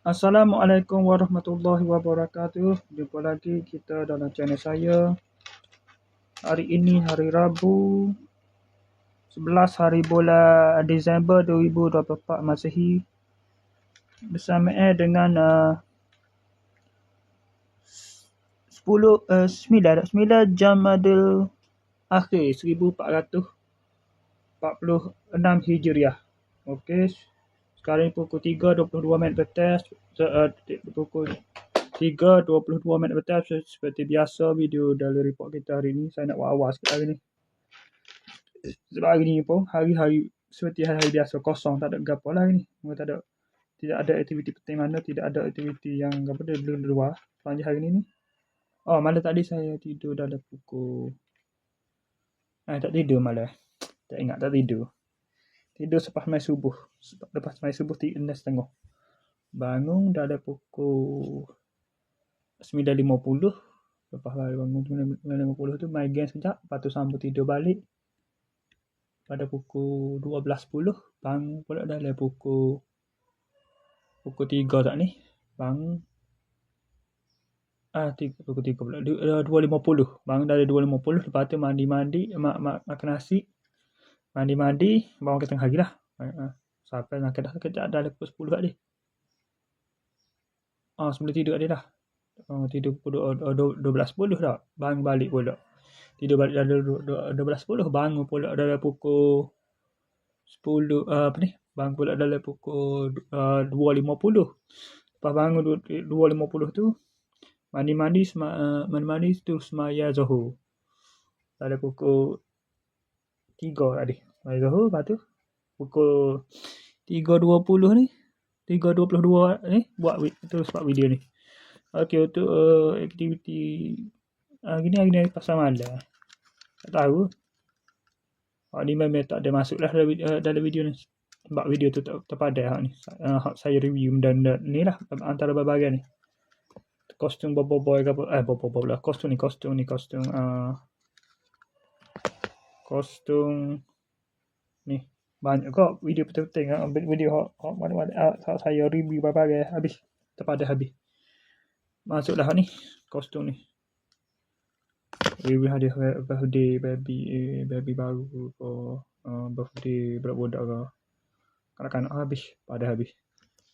Assalamualaikum warahmatullahi wabarakatuh. Jumpa lagi kita dalam channel saya. Hari ini hari Rabu 11 hari bulan Disember 2024 Masihi. Bersamaan dengan 9 Jamadil Akhir 1446 Hijriah. Okey. Sekarang ni pukul 3.22 petang. Pukul 3.22 petang. Seperti biasa video dalam report kita hari ni. Saya nak buat awal sikit hari ni. Sebab hari ni pun hari-hari seperti hari-hari biasa, kosong, tak ada apa lah hari ni. Tidak ada aktiviti penting mana, tidak ada aktiviti yang apa dia luar sepanjang hari ni. Oh, malam tadi saya tidur dalam pukul tak tidur malam. Tak ingat tak tidur. Tidur selepas main subuh. Lepas main subuh 6.30. Bangun dalam pukul 9.50. Lepas bangun 9.50 tu main game sekejap. Lepas tu sambung tidur balik. Pada pukul 12.10. Bangun pula dalam pukul 3 tak ni. Bangun. Pukul 3 pula. 2.50. Bangun dari 2.50. Lepas tu mandi. Makan nasi. Mandi. Bangun ke tengah hari lah. Sampai makan dah sekejap. Dah pukul 10 kat dia. Sebelum tidur kat dia dah. Tidur pukul 12.10 dah. Bangun balik pula. Tidur balik dah 12.10. Bangun pula dalam pukul 10. Bangun pula dalam pukul 2.50. Lepas bangun 2.50 tu. Mandi tu semaya Zuhur. Dalam pukul 3 tadi. Semaya Zuhur. Lepas tu pukul 3.20 ni. 3.22 ni buat video ni. Okey, untuk aktiviti hari ni pasal malam. Tak tahu. Ni memang tak ada masuk lah dalam video ni. Sebab video tu tak terpadan ni. Saya review dan ni lah antara berbagai ni. Kostum boboiboy ke apa? Boboiboy lah. Kostum ni. Kostum ni. Banyak kok video penting. Video saya review berbagai. Habis. Terpadan habis. Masuklah ni. Kostum ni. Review hadiah birthday baby baru ke. Birthday budak-budak ke. Kanak-kanak habis. Pada habis.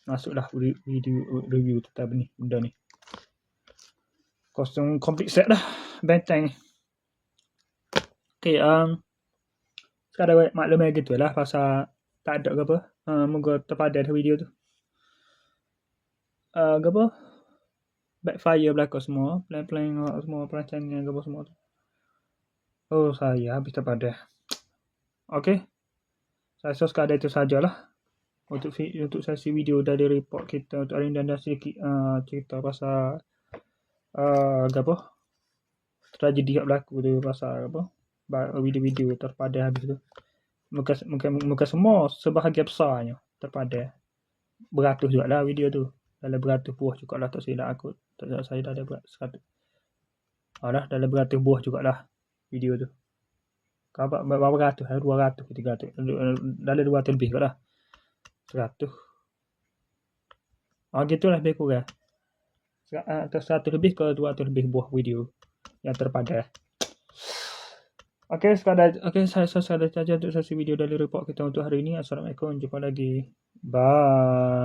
Masuklah video review tentang ni. Benda ni. Kostum complete set dah. Benteng. Okay. Sekarang maklum gitu lah. Pasal tak ada ke apa. Moga terpadan video tu. Apa? Backfire belakang semua. Plan semua. Perancangan apa semua tu. Saya habis terpadan. Okay. Saya rasa sekadar itu sajalah. Untuk sesi video dari report kita untuk hari ini, dan sedikit cerita pasal apa tragedi yang berlaku tu, pasal apa video-video terpadan habis tu. Muka semua sebahagian besarnya terpadan. Beratus juga lah video tu. Dalam beratus buah juga lah, tak silap aku. Tak silap saya dalam beratus. Dalam beratus buah juga lah video tu. Berapa ratus? 200 ke 300. Dalam 200 lebih kot lah. 100. Gitulah lebih kurang. 100 lebih ke 200 lebih buah video yang terpadan. Okey, saya saja untuk sesi video dari report kita untuk hari ini. Assalamualaikum, jumpa lagi. Bye.